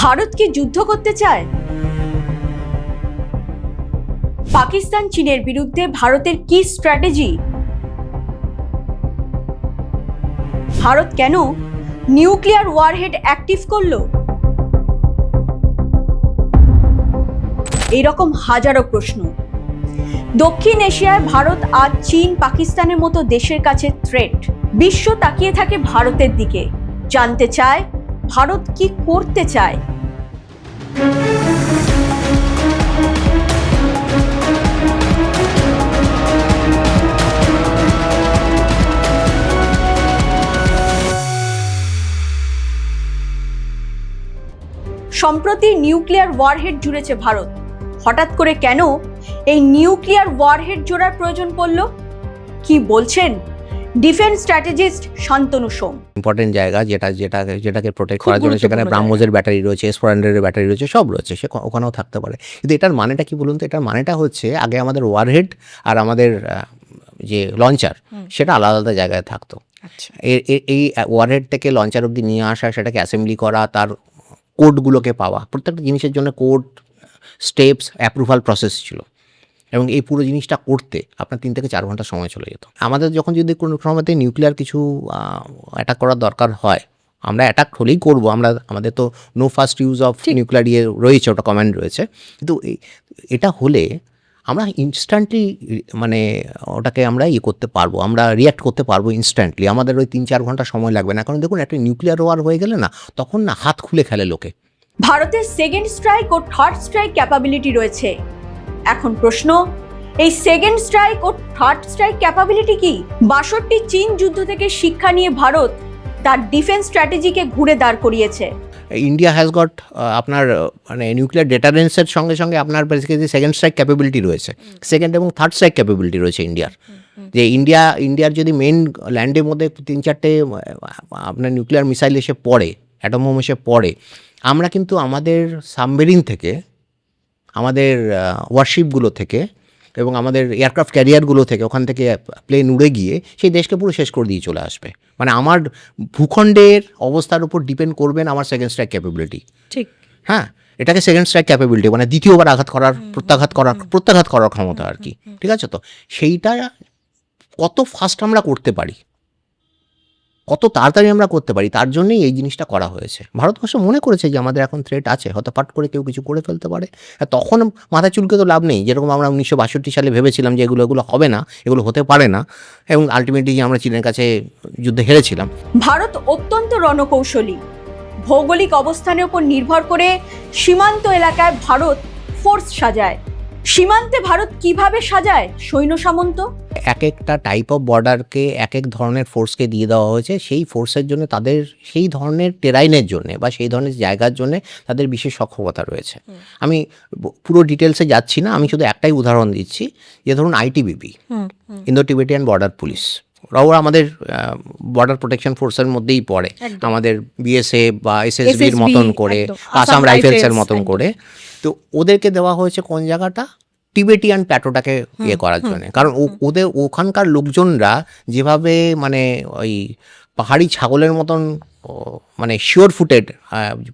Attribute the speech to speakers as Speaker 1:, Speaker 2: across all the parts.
Speaker 1: ভারত কি যুদ্ধ করতে চায়? পাকিস্তান চীনের বিরুদ্ধে ভারতের কি স্ট্র্যাটেজি? ভারত কেন নিউক্লিয়ার ওয়ারহেড অ্যাক্টিভ করলো? এইরকম হাজারো প্রশ্ন। দক্ষিণ এশিয়ায় ভারত আজ চীন পাকিস্তানের মতো দেশের কাছে থ্রেট। বিশ্ব তাকিয়ে থাকে ভারতের দিকে, জানতে চায় ভারত কি করতে চায়। সম্প্রতি নিউক্লিয়ার ওয়ারহেড জুড়েছে ভারত। হঠাৎ করে কেন এই নিউক্লিয়ার ওয়ারহেড জোড়ার প্রয়োজন পড়ল? কি বলছেন ডিফেন্স স্ট্র্যাটেজিস্ট শান্তনু সোম।
Speaker 2: ইম্পর্টেন্ট জায়গা যেটাকে প্রোটেক্ট করার জন্য সেখানে ব্রাহ্মোসের ব্যাটারি রয়েছে, S-400-এর ব্যাটারি রয়েছে, সব রয়েছে, সে ওখানেও থাকতে পারে। কিন্তু এটার মানেটা কি বলুন তো? এটার মানেটা হচ্ছে আগে আমাদের ওয়ারহেড আর আমাদের যে লঞ্চার সেটা আলাদা আলাদা জায়গায় থাকতো। এই ওয়ারহেড থেকে লঞ্চার অব্দি নিয়ে আসা, সেটাকে অ্যাসেম্বলি করা, তার কোডগুলোকে পাওয়া, প্রত্যেকটা জিনিসের জন্য কোড, স্টেপস, অ্যাপ্রুভাল প্রসেস ছিল। এবং এই পুরো জিনিসটা করতে আপনার 3 থেকে 4 ঘন্টা সময় চলে যেত। আমাদের যখন যদি কোনো সময়তে নিউক্লিয়ার কিছু অ্যাটাক করার দরকার হয়, আমরা অ্যাটাক হলেই করবো। আমাদের তো no first use of nuclear রয়েছে, ওটা কমান্ড রয়েছে। কিন্তু এটা হলে আমরা ইনস্ট্যান্টলি মানে ওটাকে আমরা করতে পারবো, আমরা রিয়াক্ট করতে পারবো ইনস্ট্যান্টলি। আমাদের ওই 3-4 ঘন্টা সময় লাগবে না। কারণ দেখুন, একটা নিউক্লিয়ার ওয়ার হয়ে গেলে না, তখন না হাত খুলে খেলে লোকে।
Speaker 1: ভারতের সেকেন্ড স্ট্রাইক ও থার্ড স্ট্রাইক ক্যাপাবিলিটি রয়েছে। এখন প্রশ্ন, এই সেকেন্ড স্ট্রাইক ও থার্ড স্ট্রাইক ক্যাপাবিলিটি কি? 62 চীন যুদ্ধ থেকে শিক্ষা নিয়ে ভারত তার ডিফেন্স স্ট্র্যাটেজিকে ঘুরে দাঁড় করিয়েছে।
Speaker 2: ইন্ডিয়া হ্যাজ গট আপনার মানে নিউক্লিয়ার ডেটারেন্সের সঙ্গে সঙ্গে আপনার বেসিক্যালি সেকেন্ড স্ট্রাইক ক্যাপাবিলিটি রয়েছে, সেকেন্ড এবং থার্ড স্ট্রাইক ক্যাপাবিলিটি রয়েছে ইন্ডিয়ার। যে ইন্ডিয়ার যদি মেন ল্যান্ডের মধ্যে 3-4টে আপনার নিউক্লিয়ার মিসাইল এসে পড়ে, অ্যাটম বোম এসে পড়ে, আমরা কিন্তু আমাদের সাবমেরিন থেকে, আমাদের ওয়ারশিপগুলো থেকে এবং আমাদের এয়ারক্রাফট ক্যারিয়ারগুলো থেকে, ওখান থেকে প্লেন উড়ে গিয়ে সেই দেশকে পুরো শেষ করে দিয়ে চলে আসবে। মানে আমার ভূখণ্ডের অবস্থার উপর ডিপেন্ড করবেন আমার সেকেন্ড স্ট্রাইক ক্যাপাবিলিটি। ঠিক, হ্যাঁ, এটাকে সেকেন্ড স্ট্রাইক ক্যাপাবিলিটি, মানে দ্বিতীয়বার আঘাত করার, প্রত্যাঘাত করার ক্ষমতা আর কি। ঠিক আছে, তো সেইটা কত ফাস্ট আমরা করতে পারি, কত তাড়াতাড়ি আমরা করতে পারি, তার জন্যই এই জিনিসটা করা হয়েছে। ভারতবর্ষ মনে করেছে যে আমাদের এখন থ্রেট আছে, হয়তো পাট করে কেউ কিছু করে ফেলতে পারে। তখন মাথা চুলকে তো লাভ নেই। যেরকম আমরা 1962 সালে ভেবেছিলাম যে এগুলো হবে না, এগুলো হতে পারে না, এবং আলটিমেটলি আমরা চীনের কাছে যুদ্ধে হেরেছিলাম।
Speaker 1: ভারত অত্যন্ত রণকৌশলী। ভৌগোলিক অবস্থানের উপর নির্ভর করে সীমান্ত এলাকায় ভারত ফোর্স সাজায়। সীমান্তে ভারত কিভাবে সাজায় সৈন্য সামন্ত?
Speaker 2: এক একটা টাইপ অফ বর্ডারকে এক এক ধরনের ফোর্সকে দিয়ে দেওয়া হয়েছে। সেই ফোর্সের জন্য তাদের সেই ধরনের টেরাইনের জন্য বা সেই ধরনের জায়গার জন্য তাদের বিশেষ সক্ষমতা রয়েছে। আমি পুরো ডিটেলসে যাচ্ছি না, আমি শুধু একটাই উদাহরণ দিচ্ছি। যে ধরুন ITBP, Indo Tibetan border police, ওরা আমাদের বর্ডার প্রোটেকশন ফোর্সের মধ্যেই পড়ে। আমাদের BSF বা SSBর মতন করে, আসাম রাইফেলসের মতন করে। তো ওদেরকে দেওয়া হয়েছে কোন জায়গাটা? টিবেটিয়ান প্ল্যাটোটাকে করার জন্য। কারণ ওদের ওখানকার লোকজনরা যেভাবে মানে ওই পাহাড়ি ছাগলের মতন মানে শিওর ফুটেড,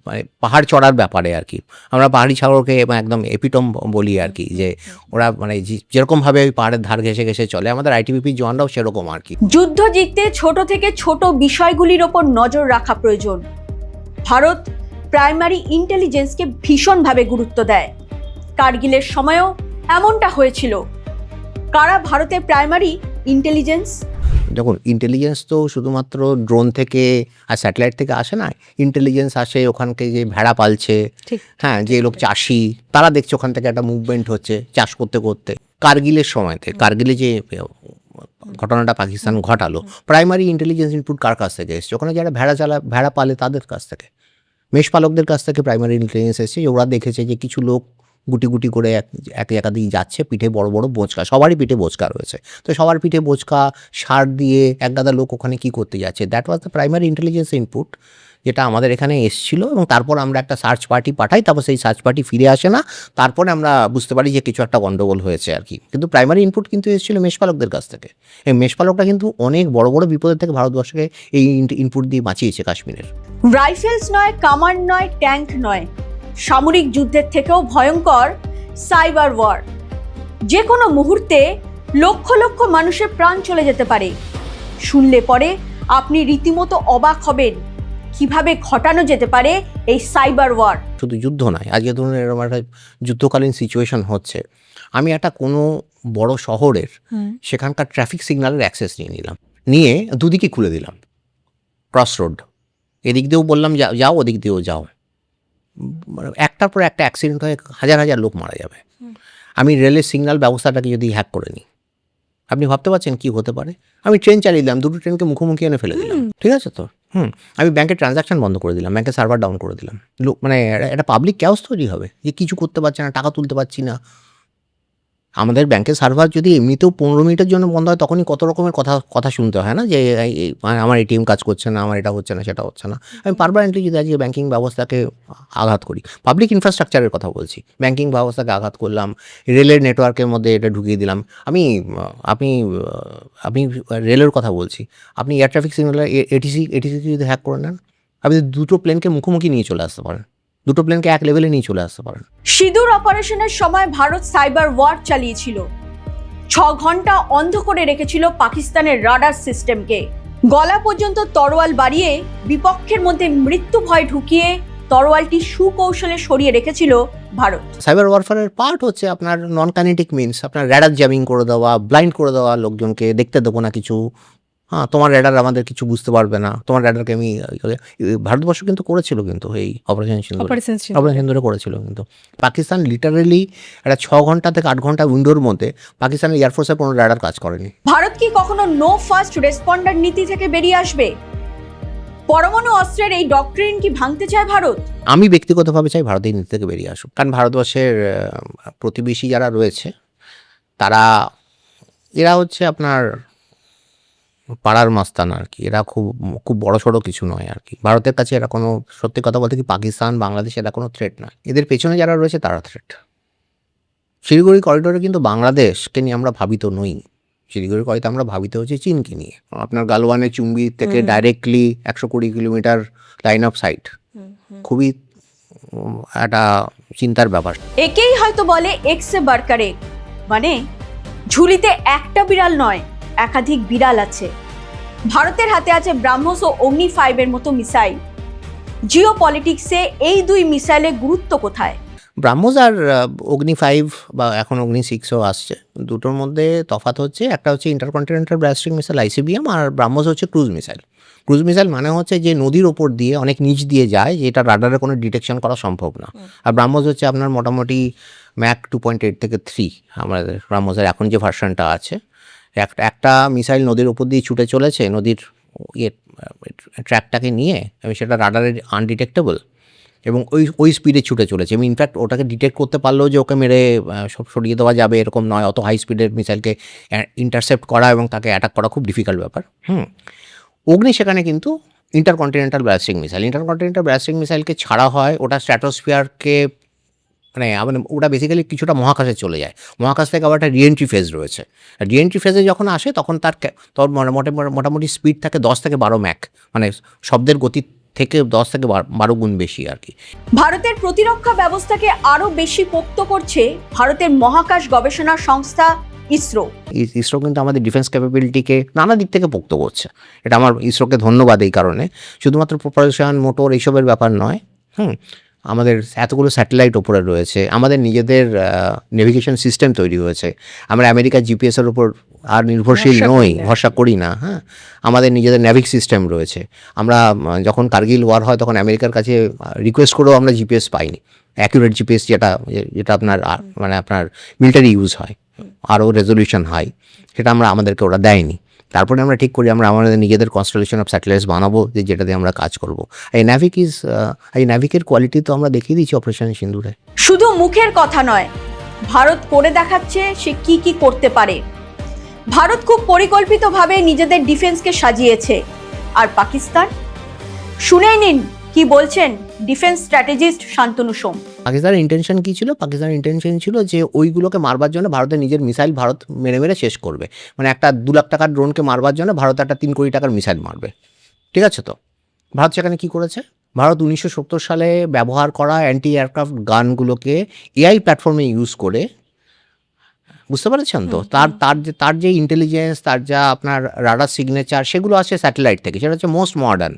Speaker 2: মানে পাহাড় চড়ার ব্যাপারে আর কি। আমরা পাহাড়ি ছাগলকে একদম এপিটম বলি আর কি, যে ওরা মানে যেরকমভাবে ওই পাহাড়ের ধার ঘেসে ঘেসে চলে, আমাদের ITBP জওয়ানরাও সেরকম আর কি।
Speaker 1: যুদ্ধ জিততে ছোট থেকে ছোট বিষয়গুলির ওপর নজর রাখা প্রয়োজন। ভারত প্রাইমারি ইন্টেলিজেন্সকে ভীষণভাবে গুরুত্ব দেয়। কারগিলের সময়ও এমনটা হয়েছিল। কারা ভারতের প্রাইমারি ইন্টেলিজেন্স?
Speaker 2: দেখুন, ইন্টেলিজেন্স তো শুধুমাত্র ড্রোন থেকে আর স্যাটেলাইট থেকে আসে না। ইন্টেলিজেন্স আসে ওখানকে যে ভেড়া পালছে, হ্যাঁ, যে লোক চাষি, তারা দেখছে ওখান থেকে একটা মুভমেন্ট হচ্ছে চাষ করতে করতে। কারগিলের সময়তে, কারগিলে যে ঘটনাটা পাকিস্তান ঘটালো, প্রাইমারি ইন্টেলিজেন্স ইনপুট কার কাছ থেকে এসছে? ওখানে যারা ভেড়া পালে তাদের কাছ থেকে, মেষপালকদের কাছ থেকে প্রাইমারি ইন্টেলিজেন্স এসছে। ওরা দেখেছে যে কিছু লোক গুটি গুটি করে এক জায়গা দিয়ে যাচ্ছে, পিঠে বড় বড় বোঁচকা, সবারই পিঠে বোঁচকা রয়েছে। তো সবার পিঠে বোঁচকা, সার দিয়ে এক গাদা লোক ওখানে কী করতে যাচ্ছে? That was the primary intelligence input, যেটা আমাদের এখানে এসেছিল, এবং তারপর আমরা একটা সার্চ পার্টি পাঠাই, তারপর সেই সার্চ পার্টি ফিরে আসে না, তারপরে আমরা বুঝতে পারি যে কিছু একটা গন্ডগোল হয়েছে আর কি। কিন্তু প্রাইমারি ইনপুট কিন্তু এসেছিল মেষপালকদের কাছ থেকে। এই মেষপালকরা কিন্তু অনেক বড় বড় বিপদের থেকে ভারতবর্ষকে এই ইনপুট দিয়ে বাঁচিয়েছে কাশ্মীরের।
Speaker 1: রাইফেলস নয়, কামান নয়, ট্যাঙ্ক নয়, সামরিক যুদ্ধের থেকেও ভয়ঙ্কর সাইবার ওয়ার। যে কোনো মুহূর্তে লক্ষ লক্ষ মানুষের প্রাণ চলে যেতে পারে। শুনলে পরে আপনি রীতিমতো অবাক হবেন কিভাবে ঘটানো যেতে পারে এই সাইবার ওয়ার।
Speaker 2: শুধু যুদ্ধ নয়, আজকে ধরুন এরকম একটা যুদ্ধকালীন সিচুয়েশন হচ্ছে, আমি একটা কোনো বড় শহরের সেখানকার ট্রাফিক সিগন্যালের অ্যাক্সেস নিয়ে নিলাম, নিয়ে দুদিকে খুলে দিলাম ক্রস রোড, এদিক দিয়েও বললাম যাও, ওদিক দিয়েও যাও, একটার পর একটা অ্যাক্সিডেন্ট হয়ে হাজার হাজার লোক মারা যাবে। আমি রেলের সিগন্যাল ব্যবস্থাটাকে যদি হ্যাক করে নিই, আপনি ভাবতে পারছেন কি হতে পারে? আমি ট্রেন চালিয়ে দিলাম, দুটো ট্রেনকে মুখোমুখি এনে ফেলে দিলাম, ঠিক আছে তো? আমি ব্যাংকের ট্রানজাকশন বন্ধ করে দিলাম, ব্যাংকের সার্ভার ডাউন করে দিলাম, মানে একটা পাবলিক ক্যাওস তৈরি হবে যে কিছু করতে পারছে না, টাকা তুলতে পারছি না। আমাদের ব্যাংকের সার্ভার যদি এমনিতেও 15 মিনিটের জন্য বন্ধ হয়, তখনই কত রকমের কথা শুনতে হয় না, যে আমার এটিএম কাজ করছে না, আমার এটা হচ্ছে না, সেটা হচ্ছে না। আমি পারমানেন্টলি যদি আজকে ব্যাংকিং ব্যবস্থাকে আঘাত করি, পাবলিক ইনফ্রাস্ট্রাকচারের কথা বলছি, ব্যাংকিং ব্যবস্থাকে আঘাত করলাম, রেলের নেটওয়ার্কের মধ্যে এটা ঢুকিয়ে দিলাম, আপনি রেলের কথা বলছি, আপনি এয়ার ট্রাফিক সিগন্যাল এটিসি যদি হ্যাক করে নেন, আপনি দুটো প্লেনকে মুখোমুখি নিয়ে চলে আসতে পারেন, দুটো প্লেনকে এক লেভেলে নিয়ে চলে আসতে পারেন।
Speaker 1: সিঁদুর অপারেশনের সময় ভারত সাইবার ওয়ার চালিয়েছিল। 6 ঘন্টা অন্ধ করে রেখেছিল পাকিস্তানের রাডার সিস্টেমকে। গলা পর্যন্ত তরোয়াল বাড়িয়ে বিপক্ষের মধ্যে মৃত্যু ভয় ঢুকিয়ে তরোয়ালটি সুকৌশলে সরিয়ে রেখেছিল ভারত।
Speaker 2: সাইবার ওয়ারফেয়ারের পার্ট হচ্ছে আপনার নন কাইনেটিক মিনস, আপনার র্যাডার জ্যামিং করে দেওয়া, ব্লাইন্ড করে দেওয়া, লোকজনকে দেখতে দেবো না কিছু, তোমার র্যাডার আমাদের কিছু বুঝতে পারবে না, তোমার র্যাডারকে আমি ভারতবর্ষ কিন্তু করেছিল, কিন্তু এই অপারেশন সিন্দুরে করেছিল। কিন্তু পাকিস্তান লিটারেলি একটা 6 ঘন্টা থেকে 8 ঘন্টা উইন্ডোর মধ্যে পাকিস্তানের এয়ারফোর্সের কোনো র্যাডার কাজ করেনি।
Speaker 1: ভারত কি কখনো নো ফার্স্ট রেসপন্ডার নীতি থেকে বেরিয়ে আসবে? পরমাণু অস্ত্রের এই ডক্ট্রিন কি ভাঙতে চায় ভারত?
Speaker 2: আমি ব্যক্তিগতভাবে চাই ভারত এই নীতি থেকে বেরিয়ে আসুক, কারণ ভারতবর্ষের প্রতিবেশী যারা রয়েছে এরা হচ্ছে আপনার পাড়ার মাস্তান আর কি, এরা খুব বড় সড়ো কিছু নয় আর কি। ভারতের কাছে এরা কোনো, সত্যি কথা বলতে কি, পাকিস্তান, বাংলাদেশ এরা কোনো থ্রেট নয়, এদের পেছনে যারা রয়েছে তারা থ্রেট। শিলিগুড়ি করিডোরে কিন্তু বাংলাদেশকে নিয়ে আমরা ভাবিত নই, শিলিগুড়ি করিডোরে আমরা ভাবিত হচ্ছে চীনকে নিয়ে। আপনার গালওয়ানের চুম্বি থেকে directly 120 kilometre line of sight, খুবই একটা চিন্তার ব্যাপার।
Speaker 1: একেই হয়তো বলে এক্সে বারকারে, মানে ঝুলিতে একটা বিড়াল নয়, একাধিক বিড়াল আছে। ভারতের হাতে আছে ব্রাহ্মস ও অগ্নি 5 এর মতো মিসাইল। জিও পলিটিক্সে এই 2 মিসাইলের গুরুত্ব কোথায়?
Speaker 2: ব্রাহ্মস আর অগ্নি 5 বা এখন অগ্নি 6ও আসছে, দুটোর মধ্যে তফাৎ হচ্ছে, একটা হচ্ছে ইন্টারকন্টিনেন্টাল ব্যালিস্টিক মিসাইল ICBM, আর ব্রাহ্মস হচ্ছে ক্রুজ মিসাইল। ক্রুজ মিসাইল মানে হচ্ছে যে নদীর ওপর দিয়ে অনেক নিচ দিয়ে যায়, যেটা রাডারে কোনো ডিটেকশন করা সম্ভব না। আর ব্রাহ্মস হচ্ছে আপনার মোটামুটি ম্যাক 2.8 থেকে 3, আমাদের ব্রাহ্মসের এখন যে ভার্সনটা আছে, একটা মিসাইল নদীর ওপর দিয়ে ছুটে চলেছে, নদীর ট্র্যাকটাকে নিয়ে, এবং সেটা রাডারে আনডিটেক্টেবল, এবং ওই স্পিডে ছুটে চলেছে। এবং ইনফ্যাক্ট ওটাকে ডিটেক্ট করতে পারলেও যে ওকে মেরে সব সরিয়ে দেওয়া যাবে এরকম নয়, অত হাই স্পিডের মিসাইলকে ইন্টারসেপ্ট করা এবং তাকে অ্যাটাক করা খুব ডিফিকাল্ট ব্যাপার। অগ্নি সেখানে কিন্তু ইন্টারকন্টিনেন্টাল ব্যালিস্টিক মিসাইলকে ছাড়া হয়, ওটা স্ট্র্যাটোস্ফিয়ারকে মানে ওটা বেসিক্যালি কিছুটা মহাকাশে চলে যায়, মহাকাশ থেকে আবার একটা রিএন্ট্রি ফেজ রয়েছে। রিএন্ট্রি ফেজে যখন আসে তখন তার মোটামুটি স্পিড থাকে 10 থেকে 12 ম্যাক, মানে শব্দের গতি থেকে 10 থেকে 12 গুণ বেশি আর কি।
Speaker 1: ভারতের প্রতিরক্ষা ব্যবস্থাকে আরো বেশি পোক্ত করছে ভারতের মহাকাশ গবেষণা সংস্থা ইসরো কিন্তু আমাদের ডিফেন্স ক্যাপাবিলিটিকে নানা দিক থেকে পোক্ত করছে। এটা আমার ইসরোকে ধন্যবাদ এই কারণে। শুধুমাত্র প্রপালশন, মোটর এইসবের ব্যাপার নয়, আমাদের এতগুলো স্যাটেলাইট ওপরে রয়েছে, আমাদের নিজেদের নেভিগেশন সিস্টেম তৈরি হয়েছে, আমরা আমেরিকার জিপিএসের ওপর আর নির্ভরশীল নই, ভরসা করি না। আমাদের নিজেদের নেভিক সিস্টেম রয়েছে। আমরা যখন কার্গিল ওয়ার হয় তখন আমেরিকার কাছে রিকোয়েস্ট করেও আমরা জিপিএস পাইনি, অ্যাকুরেট জিপিএস যেটা আপনার মানে আপনার মিলিটারি ইউজ হয়, আরও রেজলিউশন হাই, সেটা আমাদেরকে ওরা দেয়নি। তারপরে আমরা ঠিক করি আমরা আমাদের নিজেদের কনস্টেলেশন অফ স্যাটেলাইটস বানাবো, যেটা দিয়ে আমরা কাজ করব। এই ন্যাভিকের কোয়ালিটি তো আমরা দেখিয়ে দিচ্ছি অপারেশন সিন্দুরে। শুধু মুখের কথা নয়, ভারত করে দেখাচ্ছে সে কি কি করতে পারে। ভারত খুব পরিকল্পিতভাবে নিজেদের ডিফেন্সকে সাজিয়েছে, আর পাকিস্তান শুনেই নিন কি বলছেন ডিফেন্স স্ট্র্যাটেজিস্ট শান্তনু সোম।
Speaker 2: পাকিস্তানের ইন্টেনশন কী ছিল? পাকিস্তানের ইন্টেনশন ছিল যে ওইগুলোকে মারবার জন্য ভারতের নিজের মিসাইল ভারত মেরে মেরে শেষ করবে। মানে একটা 2 লাখ টাকার ড্রোনকে মারবার জন্য ভারত একটা 3 কোটি টাকার মিসাইল মারবে। ঠিক আছে তো? ভারত সেখানে কী করেছে? ভারত 1970 সালে ব্যবহার করা অ্যান্টি এয়ারক্রাফট গানগুলোকে এআই প্ল্যাটফর্মে ইউজ করে, বুঝতে পেরেছেন তো? তার যে ইন্টেলিজেন্স, তার যা আপনার রাডার সিগনেচার, সেগুলো আসছে স্যাটেলাইট থেকে। সেটা হচ্ছে মোস্ট মডার্ন।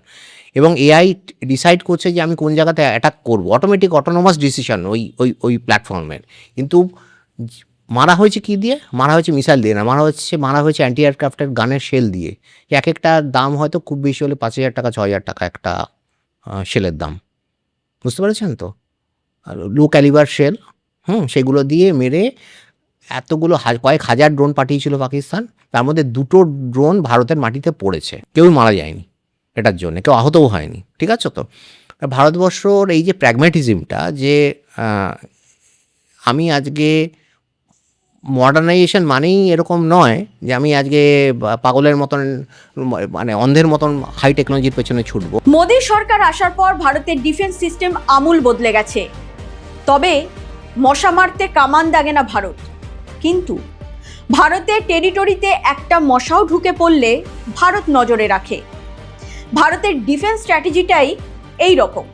Speaker 2: এবং এআই ডিসাইড করছে যে আমি কোন জায়গাতে অ্যাটাক করবো, অটোমেটিক অটোনোমাস ডিসিশন ওই প্ল্যাটফর্মের। কিন্তু মারা হয়েছে কী দিয়ে? মারা হয়েছে মিসাইল দিয়ে না, মারা হয়েছে অ্যান্টি এয়ারক্রাফটের গানের শেল দিয়ে। এক একটা দাম হয়তো খুব বেশি হলে 5,000 টাকা 6,000 টাকা একটা শেলের দাম, বুঝতে পেরেছেন তো? লো ক্যালিবার শেল, সেগুলো দিয়ে মেরে এতগুলো কয়েক হাজার ড্রোন পাঠিয়েছিল পাকিস্তান। তার মধ্যে 2টো ড্রোন ভারতের মাটিতে পড়েছে, কেউই মারা যায়নি এটার জন্য, কেউ আহতও হয়নি। ঠিক আছে তো? ভারতবর্ষর এই যে প্র্যাগম্যাটিজমটা, যে আমি আজকে মডার্নাইজেশন মানেই এরকম নয় যে আমি আজকে পাগলের মতন, মানে অন্ধের মতন হাই টেকনোলজির পেছনে ছুটবো।
Speaker 1: মোদী সরকার আসার পর ভারতের ডিফেন্স সিস্টেম আমূল বদলে গেছে। তবে মশা মারতে কামান দাগে না ভারত। কিন্তু ভারতের টেরিটরিতে একটা মশাও ঢুকে পড়লে ভারত নজরে রাখে। ভারতের ডিফেন্স স্ট্র্যাটেজিটাই এই রকম।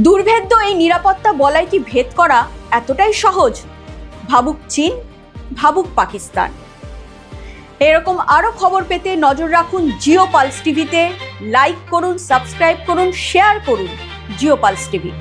Speaker 1: দুর্ভেদ্য এই নিরাপত্তা বলয় কি ভেদ করা এতটাই সহজ? ভাবুক চীন, ভাবুক পাকিস্তান। এরকম আরো খবর পেতে নজর রাখুন জিও পালস টিভিতে। লাইক করুন, সাবস্ক্রাইব করুন, শেয়ার করুন জিও পালস টিভি।